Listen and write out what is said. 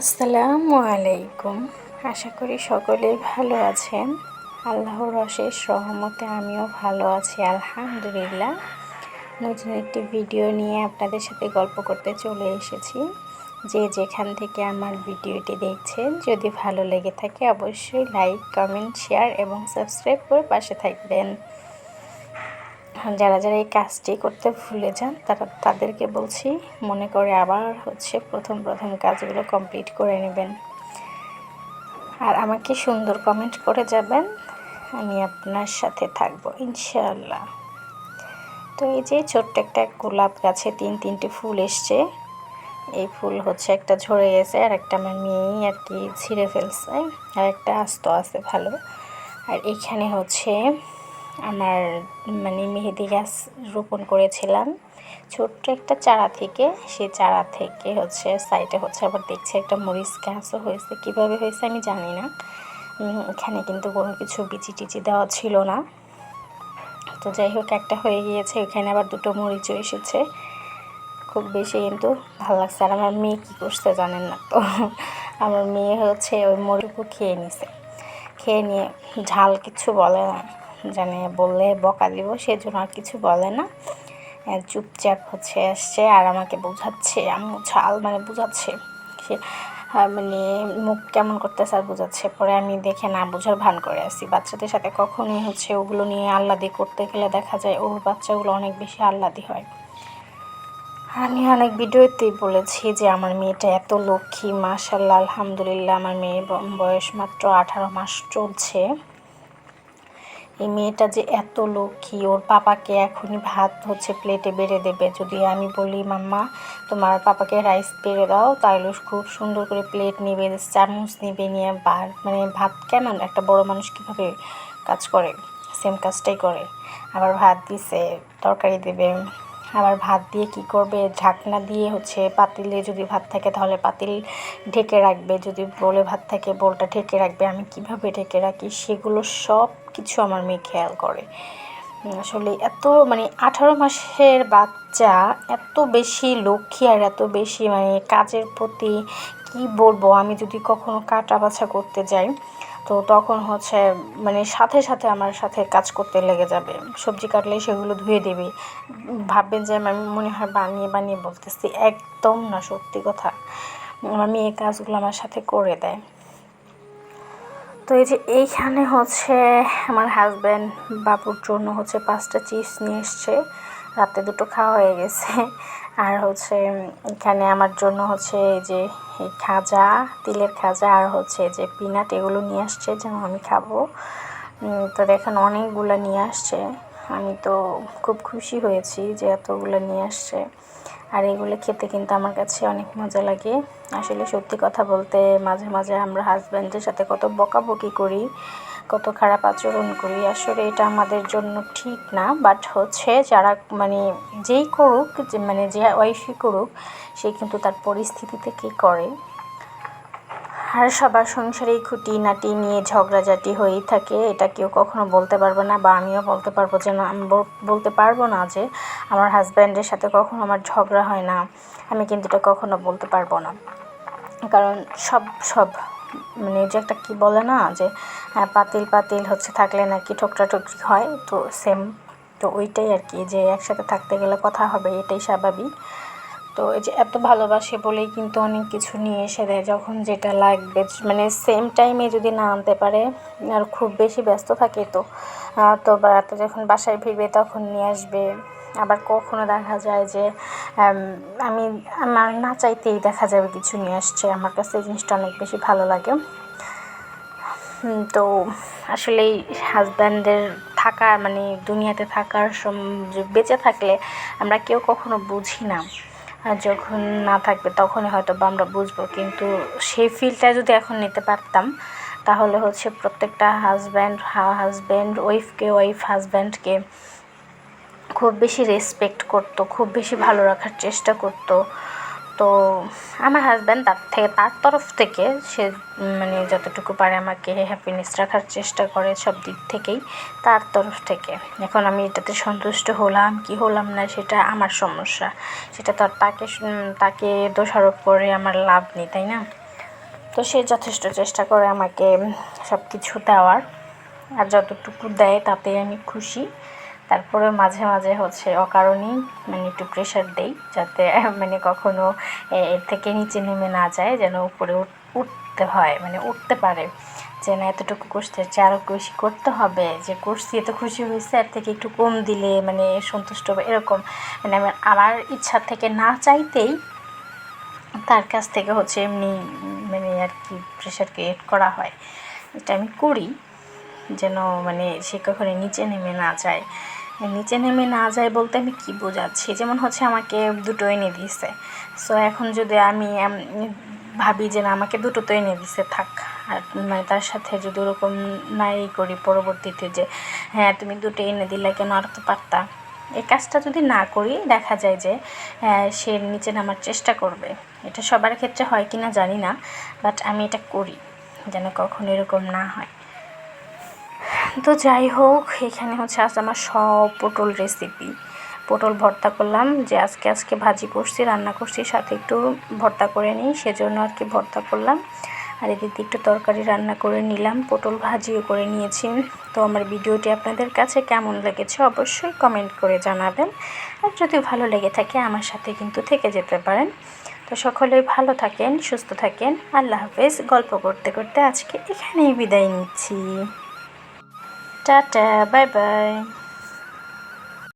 আসসালামু আলাইকুম। আশা করি সকলেই ভালো আছেন। আল্লাহর অশেষ রহমতে আমিও ভালো আছি আলহামদুলিল্লাহ। নতুন একটি ভিডিও নিয়ে আপনাদের সাথে গল্প করতে চলে এসেছি। যে যেখান থেকে আমার ভিডিওটি দেখছেন, যদি ভালো লেগে থাকে অবশ্যই লাইক, কমেন্ট, শেয়ার এবং সাবস্ক্রাইব করে পাশে থাকবেন। যারা যারা এই কাজটি করতে ভুলে যান তাদেরকে বলছি, মনে করে আবার প্রথম কাজগুলো কমপ্লিট করে নেবেন। আর আমাকে সুন্দর কমেন্ট করে যাবেন, আমি আপনার সাথে থাকবো ইনশাআল্লাহ। তো এই যে ছোট্ট একটা গোলাপ গাছে তিনটে ফুল এসছে। এই ফুল একটা ঝরে গেছে, আর একটা আমার মেয়েই আর কি ছিঁড়ে ফেলছে, আর একটা আস্ত আছে ভালো। আর এখানে আমার মেহেদি গাছ রোপণ করেছিলাম ছোট্ট একটা চারা থেকে। সেই চারা থেকে সাইডে আবার দেখছি একটা মরিচ গাছও হয়েছে। কীভাবে হয়েছে আমি জানি না। এখানে কিন্তু কোনো কিছু বিচি টিচি দেওয়া ছিল না। তো যাই হোক, একটা হয়ে গিয়েছে। এখানে আবার দুটো মরিচও এসেছে। খুব বেশি কিন্তু ভালো লাগছে। আর আমার মেয়ে কী করছে জানেন না তো, আমার মেয়ে ওই মরিচও খেয়ে নিছে। খেয়ে নিয়ে ঝাল কিছু বলে না, জানে বললে বকা দিব, সেজন্য আর কিছু বলে না। চুপচাপ আসছে আর আমাকে বোঝাচ্ছে, আম্মু ঝাল বোঝাচ্ছে। সে মুখ কেমন করতেছে আর বোঝাচ্ছে। পরে আমি দেখে না বোঝার ভান করে আসি। বাচ্চাদের সাথে কখনোই ওগুলো নিয়ে আহ্লাদি করতে গেলে দেখা যায় ওর বাচ্চাগুলো অনেক বেশি আহ্লাদি হয়। আমি অনেক ভিডিওতেই বলেছি যে আমার মেয়েটা এত লক্ষ্মী, মাশাআল্লাহ আলহামদুলিল্লাহ। আমার মেয়ের বয়স মাত্র 18 মাস চলছে। এই মেয়েটা যে এত লক্ষ্মী, ওর পাপাকে এখনই ভাত প্লেটে বেড়ে দেবে। যদি আমি বলি মাম্মা তোমার পাপাকে রাইস বেড়ে দাও, তাহলে খুব সুন্দর করে প্লেট নেবে, চামচ নেবে, নিয়ে ভাত কেমন একটা বড় মানুষ কীভাবে কাজ করে সেম কাজটাই করে। আবার ভাত দিছে, তরকারি দেবে, আবার ভাত দিয়ে কি করবে, ঢাকনা দিয়ে পাতিলে যদি ভাত থাকে তাহলে পাতিল ঢেকে রাখবে, যদি বোলে ভাত থাকে বোলটা ঢেকে রাখবে। আমি কিভাবে ঢেকে রাখি সেগুলো সব কিছু আমার মেয়ে খেয়াল করে। আসলে এত 18 মাসের বাচ্চা এত বেশি লক্ষ্মী আর এত বেশি কাজের প্রতি কি বলবো। আমি যদি কখনো কাটা বাছা করতে যাই তো তখন সাথে সাথে আমার সাথে কাজ করতে লেগে যাবে। সবজি কাটলে সেগুলো ধুয়ে দেবে। ভাববেন যে আমি মনে হয় বানিয়ে বানিয়ে বলতেছি, একদম না, সত্যি কথা। আমি এই কাজগুলো আমার সাথে করে দেয়। তো এই যে এইখানে আমার হাজব্যান্ড বাবুর জন্য 5টা চিপস নিয়ে এসছে। রাতে 2টো খাওয়া হয়ে গেছে। আর এখানে আমার জন্য এই যে এই খাজা, তিলের খাজা, আর যে পিনাট, এগুলো নিয়ে আসছে যেন আমি খাবো। তো দেখেন অনেকগুলো নিয়ে আসছে। আমি তো খুব খুশি হয়েছি যে এতগুলো নিয়ে আসছে। আর এগুলো খেতে কিন্তু আমার কাছে অনেক মজা লাগে। আসলে সত্যি কথা বলতে মাঝে মাঝে আমরা হাজব্যান্ডের সাথে কত বকাবকি করি, কত খারাপ আচরণ করি। আসলে এটা আমাদের জন্য ঠিক না। বাট যারা যেই করুক, যে ওয়াইফই করুক, সে কিন্তু তার পরিস্থিতি থেকেই করে। আর সবার সংসারেই খুঁটিনাটি নিয়ে ঝগড়াঝাটি হয়েই থাকে। এটা কেউ কখনো বলতে পারবে না, বা আমিও বলতে পারবো যে না, আমি বলতে পারবো না যে আমার হাজব্যান্ডের সাথে কখনো আমার ঝগড়া হয় না। আমি কিন্তু এটা কখনো বলতে পারবো না, কারণ সব যে একটা কি বলে না যে পাতিল পাতিল থাকলে নাকি ঠোকরাঠুকরি হয়, তো সেম। তো ওইটাই আর কি, যে একসাথে থাকতে গেলে কথা হবে, এটাই স্বাভাবিক। তো এই যে এত ভালোবাসে বলেই কিন্তু অনেক কিছু নিয়ে এসে দেয় যখন যেটা লাগবে। সেম টাইমে যদি না আনতে পারে আর খুব বেশি ব্যস্ত থাকে তো রাতে যখন বাসায় ফিরবে তখন নিয়ে আসবে। আবার কখনো দেখা যায় যে আমার না চাইতেই দেখা যাবে কিছু নিয়ে আসছে। আমার কাছে এই জিনিসটা অনেক বেশি ভালো লাগে। তো আসলে হাজব্যান্ডের থাকা দুনিয়াতে থাকার বেঁচে থাকলে আমরা কেউ কখনো বুঝি না, আর যখন না থাকবে তখনই হয়তো বা আমরা বুঝবো। কিন্তু সেই ফিলটা যদি এখন নিতে পারতাম তাহলে প্রত্যেকটা হাজব্যান্ড ওয়াইফকে, ওয়াইফ হাজব্যান্ডকে খুব বেশি রেসপেক্ট করতো, খুব বেশি ভালো রাখার চেষ্টা করতো। তো আমার হাজব্যান্ড তার তরফ থেকে সে যতটুকু পারে আমাকে হ্যাপিনেস রাখার চেষ্টা করে সব দিক থেকেই, তার তরফ থেকে। এখন আমি এটাতে সন্তুষ্ট হলাম কি হলাম না সেটা আমার সমস্যা, সেটা তো আর তাকে দোষারোপ করে আমার লাভ নেই, তাই না? তো সে যথেষ্ট চেষ্টা করে আমাকে সব কিছু দেওয়ার, আর যতটুকু দেয় তাতে আমি খুশি। তারপরে মাঝে মাঝে হচ্ছে অকারণেই মানে একটু প্রেশার দেই, যাতে মানে কখনো এর থেকে নিচে নেমে না যায়, যেন উপরে উঠতে হয়, মানে উঠতে পারে, যে না এতটুকু করতে হচ্ছে আরও বেশি করতে হবে, যে করছি এত খুশি হয়েছে, এর থেকে একটু কম দিলে মানে সন্তুষ্ট হবে, এরকম মানে আমার ইচ্ছা থেকে না চাইতেই তার কাছ থেকে হচ্ছে এমনি মানে আর কি প্রেশার ক্রিয়েট করা হয়। এটা আমি করি যেন মানে সে কখনো নিচে নেমে না যায়। নিচে নেমে না যায় বলতে আমি কী বোঝাচ্ছি, যেমন হচ্ছে আমাকে দুটো এনে দিয়েছে, সো এখন যদি আমি ভাবি যে না আমাকে দুটো তো এনে দিছে থাক, আর মানে তার সাথে যদি ওরকম নাই করি পরবর্তীতে যে হ্যাঁ তুমি দুটো এনে দিলে কেন, আর তো পারতা, এই কাজটা যদি না করি দেখা যায় যে সে নিচে নামার চেষ্টা করবে। এটা সবার ক্ষেত্রে হয় কি না জানি না, বাট আমি এটা করি যেন কখনো এরকম না হয়। তো যাই হোক, এখানে হচ্ছে আজ আমার সব পটল রেসিপি, পটল ভর্তা করলাম, যে আজকে ভাজি করছি, রান্না করছি, সাথে একটু ভর্তা করে নিই, সেজন্য আর কি ভর্তা করলাম। আর এদিকে একটু তরকারি রান্না করে নিলাম, পটল ভাজিও করে নিয়েছি। তো আমার ভিডিওটি আপনাদের কাছে কেমন লেগেছে অবশ্যই কমেন্ট করে জানাবেন, আর যদি ভালো লেগে থাকে আমার সাথে কিন্তু থেকে যেতে পারেন। তো সকলেই ভালো থাকেন, সুস্থ থাকেন, আল্লাহ হাফেজ। গল্প করতে করতে আজকে এখানেই বিদায় নিচ্ছি। Tata, bye bye.